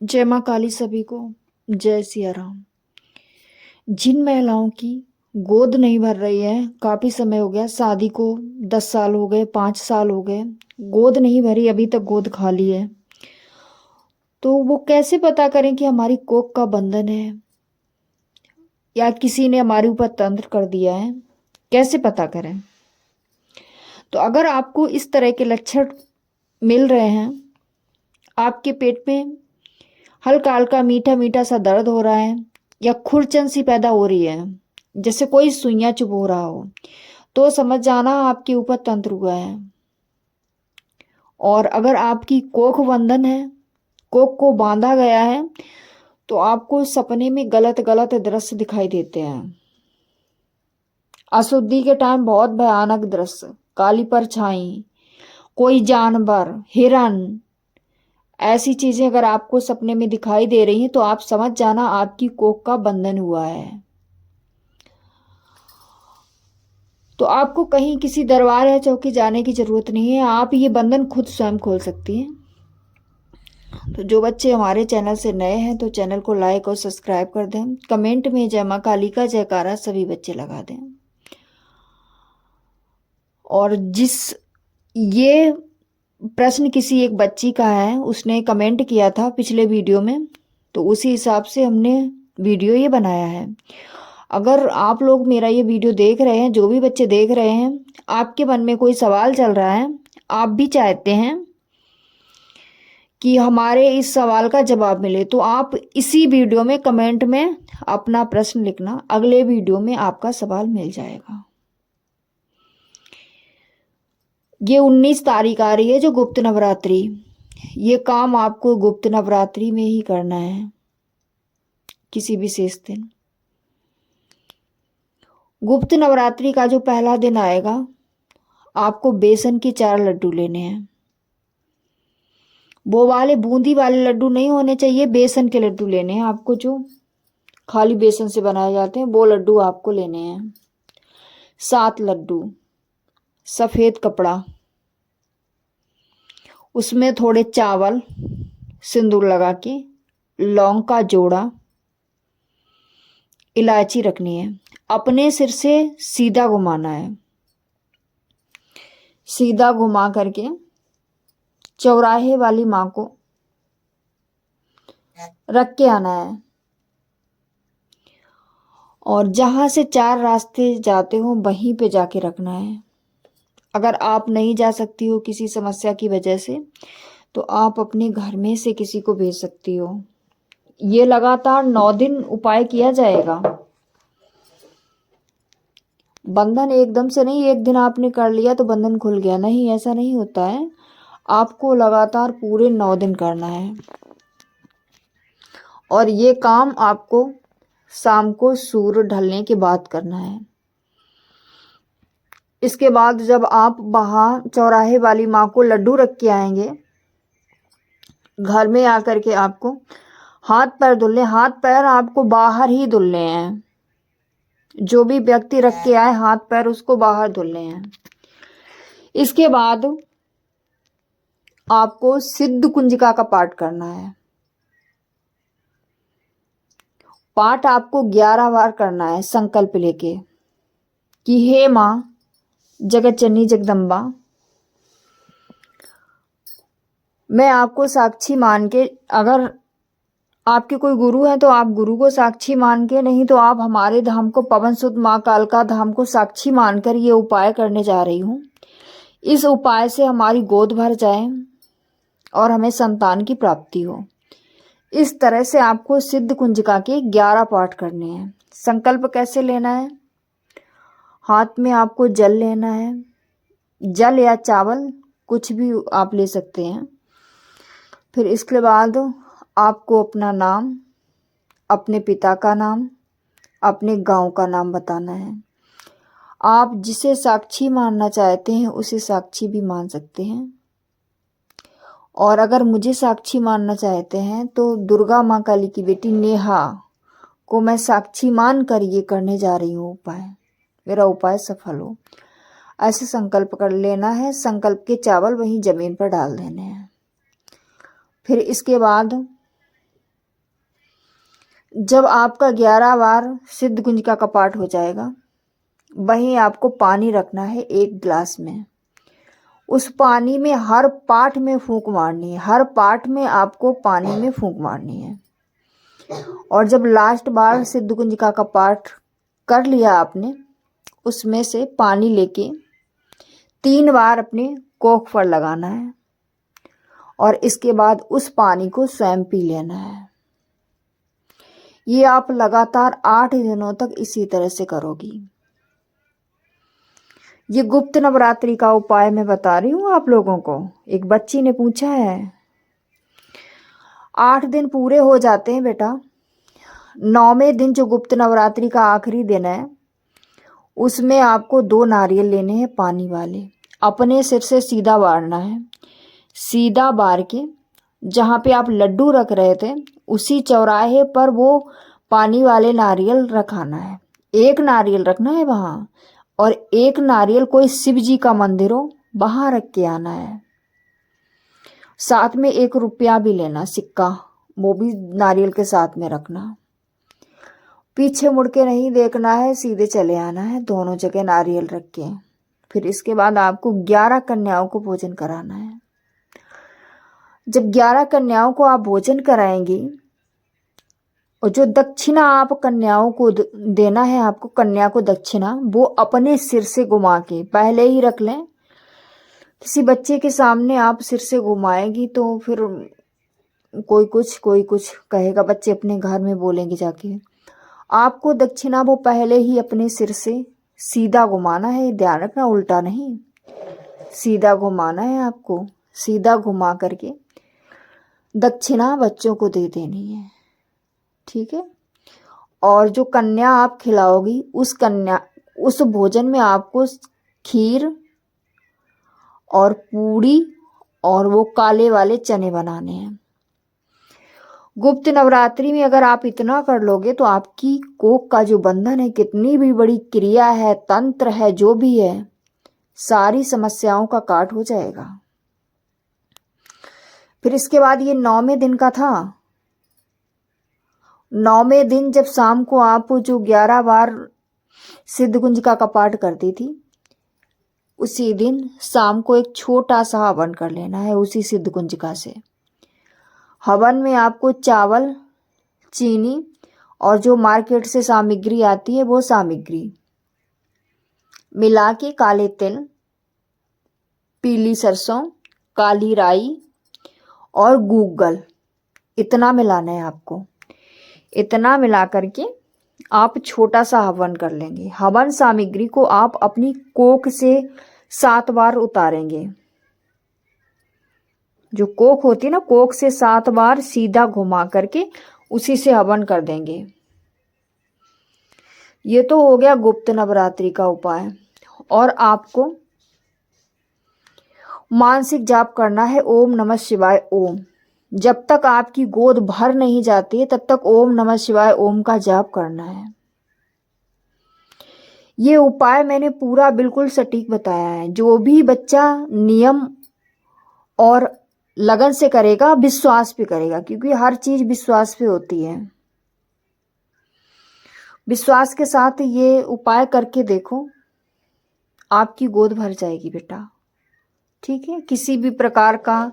जय माँ काली सभी को। जय सिया राम। जिन महिलाओं की गोद नहीं भर रही है, काफी समय हो गया शादी को, 10 साल हो गए, 5 साल हो गए, गोद नहीं भरी, अभी तक गोद खाली है, तो वो कैसे पता करें कि हमारी कोख का बंधन है या किसी ने हमारे ऊपर तंत्र कर दिया है? कैसे पता करें? तो अगर आपको इस तरह के लक्षण मिल रहे हैं, आपके पेट में हल्का हल्का मीठा मीठा सा दर्द हो रहा है या खुरचन सी पैदा हो रही है, जैसे कोई सुइयां चुभ हो रहा हो, तो समझ जाना आपके ऊपर तंत्र हुआ है। और अगर आपकी कोख बंधन है, कोख को बांधा गया है, तो आपको सपने में गलत गलत दृश्य दिखाई देते हैं। अशुद्धि के टाइम बहुत भयानक दृश्य, काली परछाई, कोई जानवर, हिरन, ऐसी चीजें अगर आपको सपने में दिखाई दे रही हैं तो आप समझ जाना आपकी कोख का बंधन हुआ है। तो आपको कहीं किसी दरबार या चौकी जाने की जरूरत नहीं है, आप ये बंधन खुद स्वयं खोल सकती हैं। तो जो बच्चे हमारे चैनल से नए हैं तो चैनल को लाइक और सब्सक्राइब कर दें। कमेंट में जय माँ काली का जयकारा सभी बच्चे लगा दें। और ये प्रश्न किसी एक बच्ची का है, उसने कमेंट किया था पिछले वीडियो में, तो उसी हिसाब से हमने वीडियो ये बनाया है। अगर आप लोग मेरा ये वीडियो देख रहे हैं, जो भी बच्चे देख रहे हैं, आपके मन में कोई सवाल चल रहा है, आप भी चाहते हैं कि हमारे इस सवाल का जवाब मिले, तो आप इसी वीडियो में कमेंट में अपना प्रश्न लिखना, अगले वीडियो में आपका सवाल मिल जाएगा। ये 19 तारीख आ रही है जो गुप्त नवरात्रि, ये काम आपको गुप्त नवरात्रि में ही करना है, किसी विशेष दिन। गुप्त नवरात्रि का जो पहला दिन आएगा, आपको बेसन के 4 लड्डू लेने हैं। वो वाले बूंदी वाले लड्डू नहीं होने चाहिए, बेसन के लड्डू लेने हैं आपको, जो खाली बेसन से बनाए जाते हैं, वो लड्डू आपको लेने हैं। 7 लड्डू, सफेद कपड़ा, उसमें थोड़े चावल सिंदूर लगा के, लौंग का जोड़ा, इलायची रखनी है। अपने सिर से सीधा घुमाना है, सीधा घुमा करके चौराहे वाली माँ को रख के आना है। और जहां से 4 रास्ते जाते हो वहीं पे जाके रखना है। अगर आप नहीं जा सकती हो किसी समस्या की वजह से, तो आप अपने घर में से किसी को भेज सकती हो। ये लगातार 9 दिन उपाय किया जाएगा। बंधन एकदम से नहीं, एक दिन आपने कर लिया तो बंधन खुल गया, नहीं, ऐसा नहीं होता है। आपको लगातार पूरे 9 दिन करना है। और ये काम आपको शाम को सूर्य ढलने के बाद करना है। इसके बाद जब आप वहां चौराहे वाली माँ को लड्डू रख के आएंगे, घर में आकर के आपको हाथ पैर धुलने, हाथ पैर आपको बाहर ही धुलने हैं। जो भी व्यक्ति रख के आए हाथ पैर, उसको बाहर धुलने हैं। इसके बाद आपको सिद्ध कुंजिका का पाठ करना है। पाठ आपको 11 बार करना है, संकल्प लेके कि हे माँ जगत जननी जगदम्बा, मैं आपको साक्षी मान के, अगर आपके कोई गुरु है तो आप गुरु को साक्षी मान के, नहीं तो आप हमारे धाम को, पवन सुत माँ कालका धाम को साक्षी मानकर ये उपाय करने जा रही हूँ। इस उपाय से हमारी गोद भर जाए और हमें संतान की प्राप्ति हो। इस तरह से आपको सिद्ध कुंजिका के 11 पाठ करने हैं। संकल्प कैसे लेना है? हाथ में आपको जल लेना है, जल या चावल कुछ भी आप ले सकते हैं। फिर इसके बाद आपको अपना नाम, अपने पिता का नाम, अपने गांव का नाम बताना है। आप जिसे साक्षी मानना चाहते हैं उसे साक्षी भी मान सकते हैं। और अगर मुझे साक्षी मानना चाहते हैं तो दुर्गा माँ काली की बेटी नेहा को मैं साक्षी मान कर ये करने जा रही हूँ उपाय, मेरा उपाय सफल हो, ऐसे संकल्प कर लेना है। संकल्प के चावल वहीं जमीन पर डाल देने हैं। फिर इसके बाद जब आपका 11 बार सिद्ध कुंजिका का पाठ हो जाएगा, वहीं आपको पानी रखना है 1 गिलास में। उस पानी में हर पाठ में फूंक मारनी है, हर पाठ में आपको पानी में फूंक मारनी है। और जब लास्ट बार सिद्ध कुंजिका का पाठ कर लिया आपने, उसमें से पानी लेके 3 बार अपने कोख पर लगाना है और इसके बाद उस पानी को स्वयं पी लेना है। ये आप लगातार 8 दिनों तक इसी तरह से करोगी। ये गुप्त नवरात्रि का उपाय मैं बता रही हूँ आप लोगों को। एक बच्ची ने पूछा है, 8 दिन पूरे हो जाते हैं बेटा, 9वें दिन जो गुप्त नवरात्रि का आखिरी दिन है, उसमें आपको 2 नारियल लेने हैं पानी वाले, अपने सिर से सीधा बारना है। सीधा बार के जहाँ पे आप लड्डू रख रहे थे, उसी चौराहे पर वो पानी वाले नारियल रखाना है। 1 नारियल रखना है वहाँ, और 1 नारियल कोई शिव जी का मंदिर हो वहाँ रख के आना है। साथ में 1 रुपया भी लेना, सिक्का, वो भी नारियल के साथ में रखना। पीछे मुड़ के नहीं देखना है, सीधे चले आना है, दोनों जगह नारियल रख के। फिर इसके बाद आपको 11 कन्याओं को भोजन कराना है। जब 11 कन्याओं को आप भोजन कराएंगी, और जो दक्षिणा आप कन्याओं को देना है, आपको कन्या को दक्षिणा, वो अपने सिर से घुमा के पहले ही रख लें। किसी बच्चे के सामने आप सिर से घुमाएगी तो फिर कोई कुछ कहेगा, बच्चे अपने घर में बोलेंगे जाके। आपको दक्षिणा वो पहले ही अपने सिर से सीधा घुमाना है, ध्यान रखना, उल्टा नहीं, सीधा घुमाना है आपको। सीधा घुमा करके दक्षिणा बच्चों को दे देनी है, ठीक है। और जो कन्या आप खिलाओगी, उस भोजन में आपको खीर और पूड़ी और वो काले वाले चने बनाने हैं। गुप्त नवरात्रि में अगर आप इतना कर लोगे तो आपकी कोख का जो बंधन है, कितनी भी बड़ी क्रिया है, तंत्र है, जो भी है, सारी समस्याओं का काट हो जाएगा। फिर इसके बाद ये 9वें दिन का था। 9वें दिन जब शाम को आप जो 11 बार सिद्ध कुंजिका का पाठ करती थी, उसी दिन शाम को एक छोटा सा हवन कर लेना है उसी सिद्ध कुंजिका से। हवन में आपको चावल, चीनी और जो मार्केट से सामग्री आती है वो सामग्री मिला के, काले तिल, पीली सरसों, काली राई और गूगल, इतना मिलाना है आपको। इतना मिला करके आप छोटा सा हवन कर लेंगे। हवन सामग्री को आप अपनी कोख से 7 बार उतारेंगे। जो कोख होती है ना, कोख से 7 बार सीधा घुमा करके उसी से हवन कर देंगे। ये तो हो गया गुप्त नवरात्रि का उपाय। और आपको मानसिक जाप करना है, ओम नमः शिवाय ओम। जब तक आपकी गोद भर नहीं जाती है तब तक ओम नमः शिवाय ओम का जाप करना है। ये उपाय मैंने पूरा बिल्कुल सटीक बताया है। जो भी बच्चा नियम और लगन से करेगा, विश्वास पे करेगा, क्योंकि हर चीज विश्वास पे होती है। विश्वास के साथ ये उपाय करके देखो, आपकी गोद भर जाएगी बेटा, ठीक है। किसी भी प्रकार का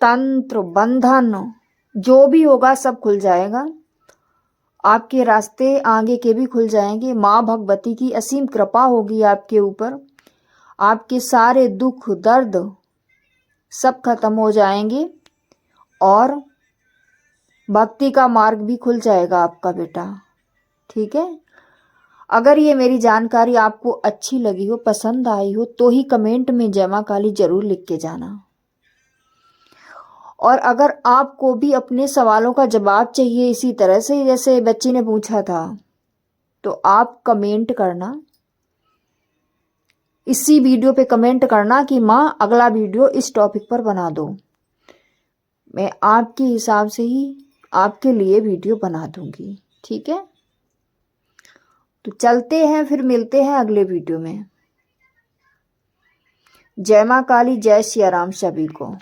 तंत्र, बंधन जो भी होगा सब खुल जाएगा। आपके रास्ते आगे के भी खुल जाएंगे। माँ भगवती की असीम कृपा होगी आपके ऊपर। आपके सारे दुख दर्द सब खत्म हो जाएंगे और भक्ति का मार्ग भी खुल जाएगा आपका बेटा, ठीक है। अगर ये मेरी जानकारी आपको अच्छी लगी हो, पसंद आई हो, तो ही कमेंट में जय मां काली जरूर लिख के जाना। और अगर आपको भी अपने सवालों का जवाब चाहिए इसी तरह से जैसे बच्ची ने पूछा था, तो आप कमेंट करना, इसी वीडियो पे कमेंट करना कि माँ अगला वीडियो इस टॉपिक पर बना दो। मैं आपके हिसाब से ही आपके लिए वीडियो बना दूंगी, ठीक है। तो चलते हैं, फिर मिलते हैं अगले वीडियो में। जय मां काली, जय सिया राम सभी को।